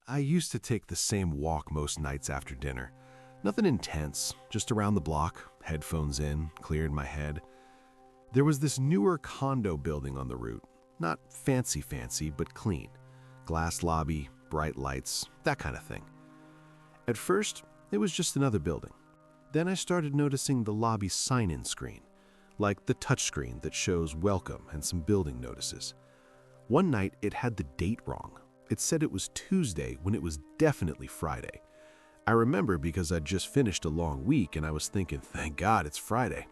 I used to take the same walk most nights after dinner. Nothing intense, just around the block, headphones in, cleared my head. There was this newer condo building on the route. Not fancy, but clean. Glass lobby, bright lights, that kind of thing. At first, it was just another building. Then I started noticing the lobby sign-in screen, like the touchscreen that shows welcome and some building notices. One night, it had the date wrong. It said it was Tuesday when it was definitely Friday. I remember because I'd just finished a long week and I was thinking, thank God it's Friday.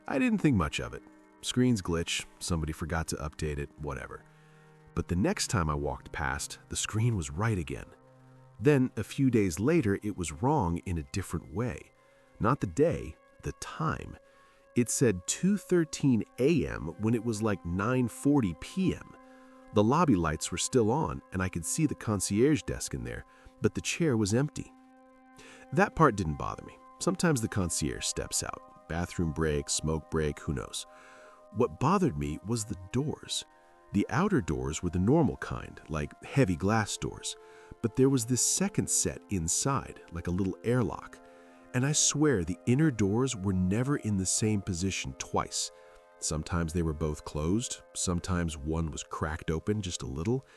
I didn't think much of it. Screens glitch, somebody forgot to update it, whatever. But the next time I walked past, the screen was right again. Then, a few days later, it was wrong in a different way. Not the day, the time. It said 2:13 a.m. when it was like 9:40 p.m. The lobby lights were still on, and I could see the concierge desk in there, but the chair was empty. That part didn't bother me. Sometimes the concierge steps out. Bathroom break, smoke break, who knows. What bothered me was the doors. The outer doors were the normal kind, like heavy glass doors, but there was this second set inside, like a little airlock. And I swear the inner doors were never in the same position twice. Sometimes they were both closed, sometimes one was cracked open just a little,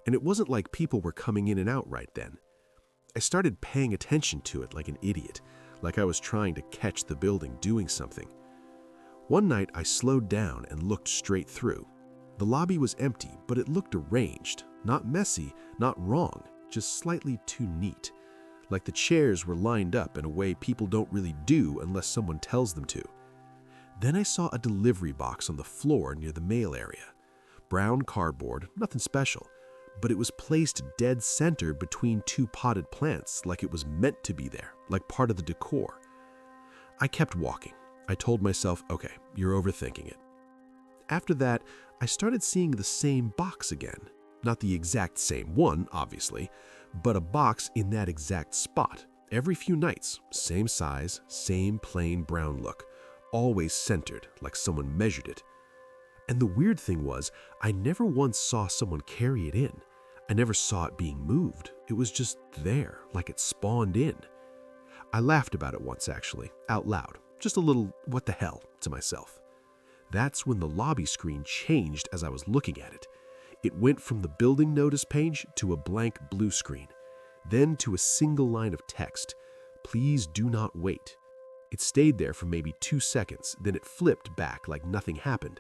and it wasn't like people were coming in and out right then. I started paying attention to it like an idiot, like I was trying to catch the building doing something. One night I slowed down and looked straight through. The lobby was empty, but it looked arranged, not messy, not wrong, just slightly too neat. Like the chairs were lined up in a way people don't really do unless someone tells them to. Then I saw a delivery box on the floor near the mail area. Brown cardboard, nothing special, but it was placed dead center between two potted plants like it was meant to be there, like part of the decor. I kept walking. I told myself, okay, you're overthinking it. After that, I started seeing the same box again. Not the exact same one, obviously, but a box in that exact spot. Every few nights, same size, same plain brown look, always centered, like someone measured it. And the weird thing was, I never once saw someone carry it in. I never saw it being moved. It was just there, like it spawned in. I laughed about it once, actually, out loud, just a little what the hell to myself. That's when the lobby screen changed as I was looking at it. It went from the building notice page to a blank blue screen, then to a single line of text, "Please do not wait." It stayed there for maybe 2 seconds, then it flipped back like nothing happened.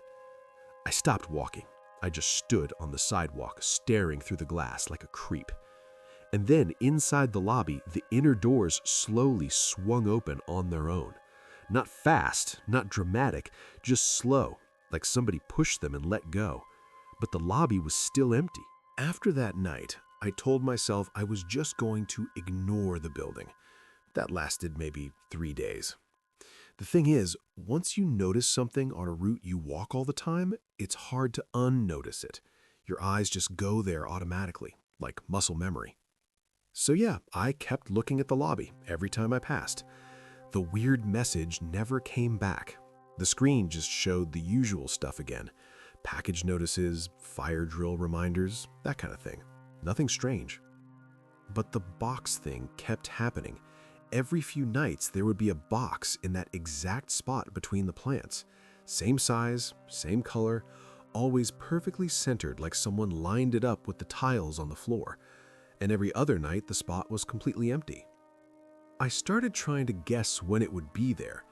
I stopped walking. I just stood on the sidewalk, staring through the glass like a creep. And then inside the lobby, the inner doors slowly swung open on their own. Not fast, not dramatic, just slow, like somebody pushed them and let go. But the lobby was still empty. After that night, I told myself I was just going to ignore the building. That lasted maybe 3 days. The thing is, once you notice something on a route you walk all the time, it's hard to unnotice it. Your eyes just go there automatically, like muscle memory. So yeah, I kept looking at the lobby every time I passed. The weird message never came back. The screen just showed the usual stuff again. Package notices, fire drill reminders, that kind of thing. Nothing strange. But the box thing kept happening. Every few nights there would be a box in that exact spot between the plants. Same size, same color, always perfectly centered like someone lined it up with the tiles on the floor. And every other night the spot was completely empty. I started trying to guess when it would be there.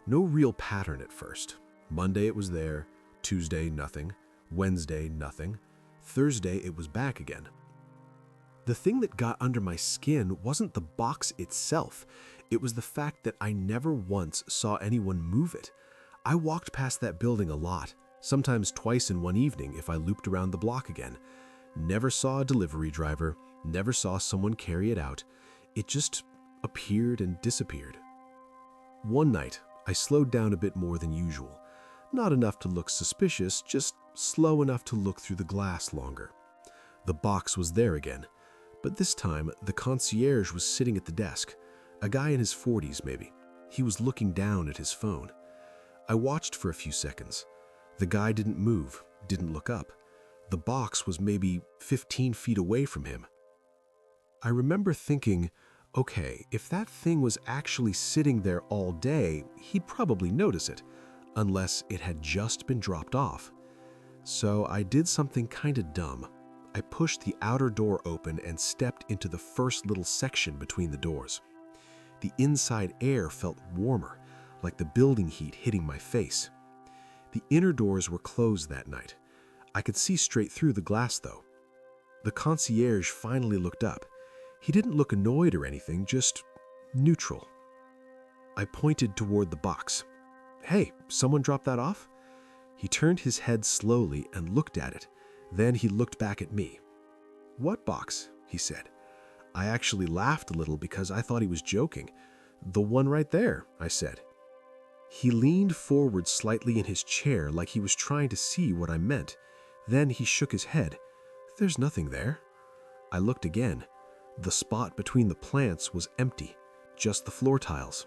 No real pattern at first. Monday it was there, Tuesday nothing, Wednesday nothing, Thursday it was back again. The thing that got under my skin wasn't the box itself. It was the fact that I never once saw anyone move it. I walked past that building a lot, sometimes twice in one evening if I looped around the block again. Never saw a delivery driver, never saw someone carry it out. It just appeared and disappeared. One night, I slowed down a bit more than usual. Not enough to look suspicious, just slow enough to look through the glass longer. The box was there again. But this time, the concierge was sitting at the desk, a guy in his 40s maybe. He was looking down at his phone. I watched for a few seconds. The guy didn't move, didn't look up. The box was maybe 15 feet away from him. I remember thinking, okay, if that thing was actually sitting there all day, he'd probably notice it, unless it had just been dropped off. So I did something kinda dumb. I pushed the outer door open and stepped into the first little section between the doors. The inside air felt warmer, like the building heat hitting my face. The inner doors were closed that night. I could see straight through the glass though. The concierge finally looked up. He didn't look annoyed or anything, just neutral. I pointed toward the box. "Hey, someone dropped that off?" He turned his head slowly and looked at it. Then he looked back at me. "What box?" he said. I actually laughed a little because I thought he was joking. "The one right there," I said. He leaned forward slightly in his chair like he was trying to see what I meant. Then he shook his head. "There's nothing there." I looked again. The spot between the plants was empty, just the floor tiles.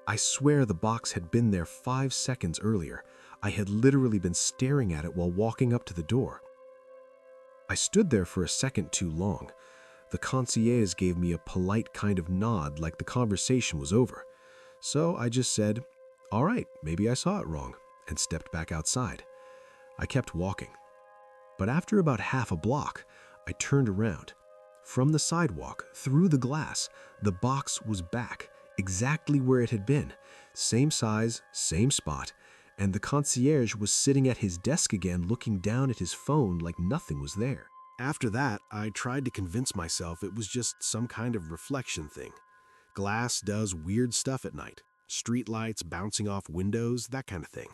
I swear the box had been there 5 seconds earlier. I had literally been staring at it while walking up to the door. I stood there for a second too long. The concierge gave me a polite kind of nod like the conversation was over. So I just said, "All right, maybe I saw it wrong," and stepped back outside. I kept walking. But after about half a block, I turned around. From the sidewalk, through the glass, the box was back, exactly where it had been. Same size, same spot, and the concierge was sitting at his desk again looking down at his phone like nothing was there. After that, I tried to convince myself it was just some kind of reflection thing. Glass does weird stuff at night. Street lights bouncing off windows, that kind of thing.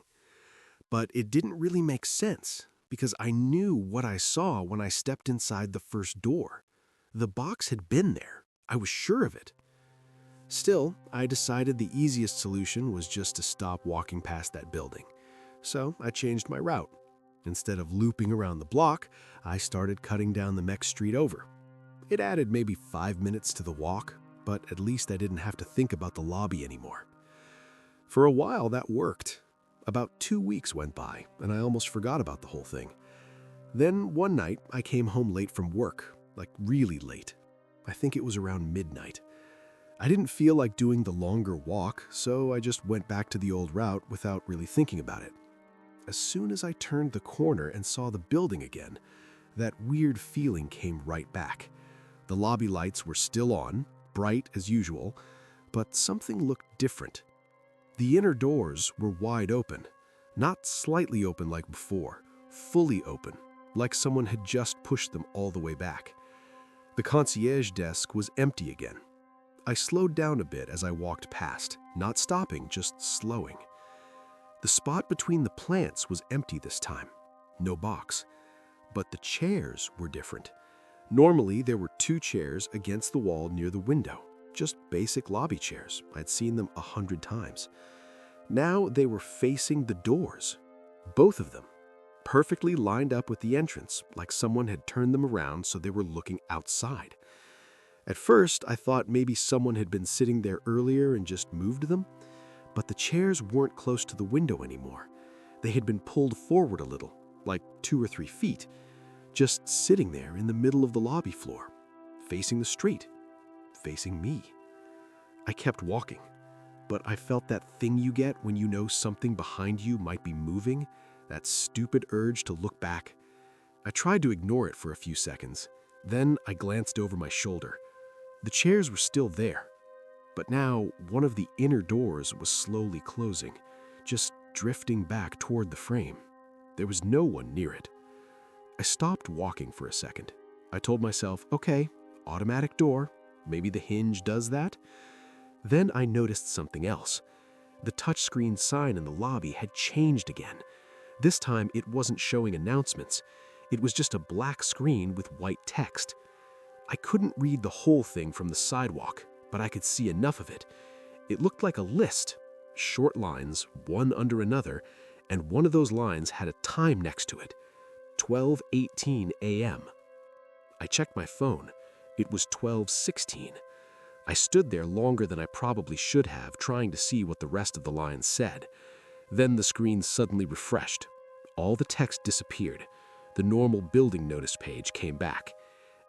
But it didn't really make sense, because I knew what I saw when I stepped inside the first door. The box had been there. I was sure of it. Still, I decided the easiest solution was just to stop walking past that building. So I changed my route. Instead of looping around the block, I started cutting down the next street over. It added maybe 5 minutes to the walk, but at least I didn't have to think about the lobby anymore. For a while, that worked. About 2 weeks went by, and I almost forgot about the whole thing. Then one night, I came home late from work, like really late. I think it was around midnight. I didn't feel like doing the longer walk, so I just went back to the old route without really thinking about it. As soon as I turned the corner and saw the building again, that weird feeling came right back. The lobby lights were still on, bright as usual, but something looked different. The inner doors were wide open, not slightly open like before, fully open, like someone had just pushed them all the way back. The concierge desk was empty again. I slowed down a bit as I walked past, not stopping, just slowing. The spot between the plants was empty this time, no box. But the chairs were different. Normally, there were 2 chairs against the wall near the window, just basic lobby chairs. I'd seen them 100 times. Now they were facing the doors, both of them, perfectly lined up with the entrance, like someone had turned them around so they were looking outside. At first, I thought maybe someone had been sitting there earlier and just moved them, but the chairs weren't close to the window anymore. They had been pulled forward a little, like 2 or 3 feet, just sitting there in the middle of the lobby floor, facing the street, facing me. I kept walking, but I felt that thing you get when you know something behind you might be moving, that stupid urge to look back. I tried to ignore it for a few seconds. Then I glanced over my shoulder. The chairs were still there, but now one of the inner doors was slowly closing, just drifting back toward the frame. There was no one near it. I stopped walking for a second. I told myself, okay, automatic door, maybe the hinge does that. Then I noticed something else. The touchscreen sign in the lobby had changed again. This time it wasn't showing announcements. It was just a black screen with white text. I couldn't read the whole thing from the sidewalk, but I could see enough of it. It looked like a list, short lines, one under another, and one of those lines had a time next to it, 12:18 a.m. I checked my phone. It was 12:16. I stood there longer than I probably should have, trying to see what the rest of the lines said. Then the screen suddenly refreshed. All the text disappeared. The normal building notice page came back.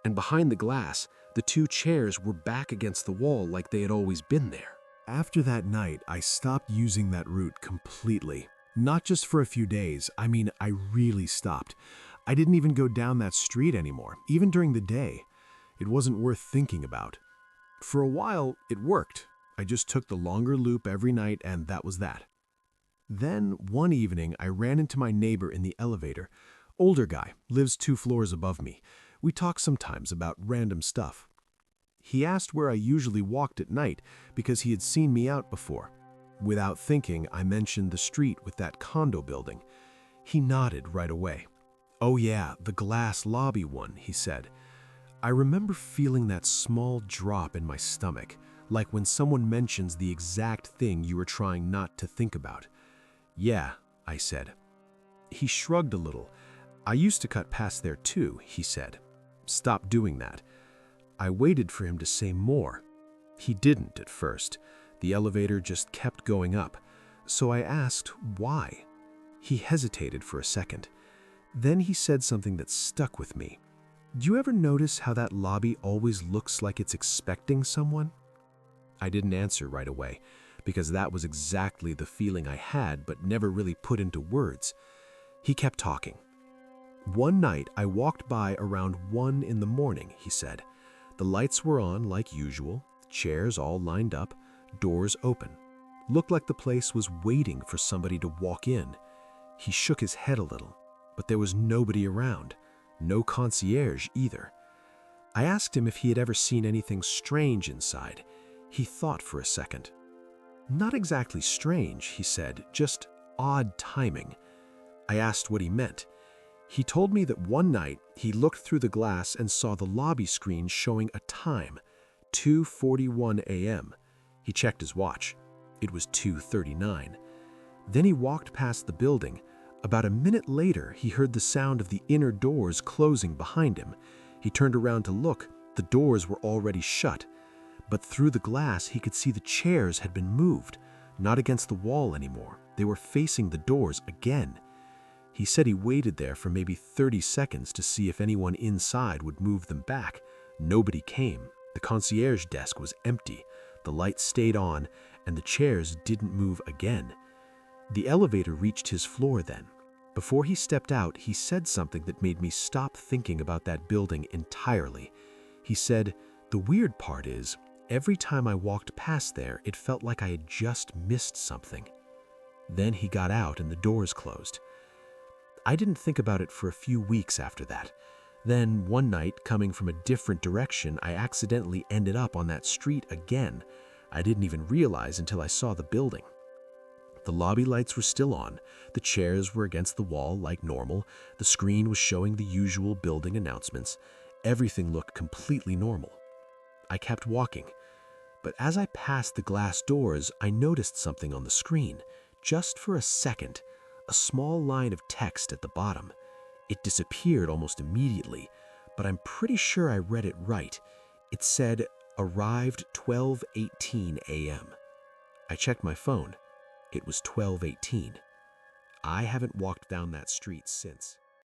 and behind the glass, the two chairs were back against the wall like they had always been there. After that night, I stopped using that route completely. Not just for a few days, I really stopped. I didn't even go down that street anymore, even during the day. It wasn't worth thinking about. For a while, it worked. I just took the longer loop every night, and that was that. Then, one evening, I ran into my neighbor in the elevator. Older guy, lives 2 floors above me. We talk sometimes about random stuff. He asked where I usually walked at night because he had seen me out before. Without thinking, I mentioned the street with that condo building. He nodded right away. "Oh yeah, the glass lobby one," he said. I remember feeling that small drop in my stomach, like when someone mentions the exact thing you were trying not to think about. "Yeah," I said. He shrugged a little. "I used to cut past there too," he said. "Stop doing that." I waited for him to say more. He didn't at first. The elevator just kept going up. So I asked why. He hesitated for a second. Then he said something that stuck with me. "Do you ever notice how that lobby always looks like it's expecting someone?" I didn't answer right away, because that was exactly the feeling I had but never really put into words. He kept talking. "One night I walked by around 1 in the morning," he said. "The lights were on like usual, chairs all lined up, doors open. Looked like the place was waiting for somebody to walk in." He shook his head a little, but there was nobody around, no concierge either. I asked him if he had ever seen anything strange inside. He thought for a second. "Not exactly strange," he said, "just odd timing." I asked what he meant. He told me that one night he looked through the glass and saw the lobby screen showing a time, 2:41 a.m. He checked his watch. It was 2:39. Then he walked past the building. About a minute later, he heard the sound of the inner doors closing behind him. He turned around to look. The doors were already shut. But through the glass, he could see the chairs had been moved, not against the wall anymore. They were facing the doors again. He said he waited there for maybe 30 seconds to see if anyone inside would move them back. Nobody came. The concierge desk was empty. The lights stayed on, and the chairs didn't move again. The elevator reached his floor then. Before he stepped out, he said something that made me stop thinking about that building entirely. He said, "The weird part is, every time I walked past there, it felt like I had just missed something." Then he got out and the doors closed. I didn't think about it for a few weeks after that. Then, one night, coming from a different direction, I accidentally ended up on that street again. I didn't even realize until I saw the building. The lobby lights were still on, the chairs were against the wall like normal, the screen was showing the usual building announcements. Everything looked completely normal. I kept walking, but as I passed the glass doors, I noticed something on the screen. Just for a second, a small line of text at the bottom. It disappeared almost immediately, but I'm pretty sure I read it right. It said, "Arrived 12:18 a.m." I checked my phone. It was 12:18. I haven't walked down that street since.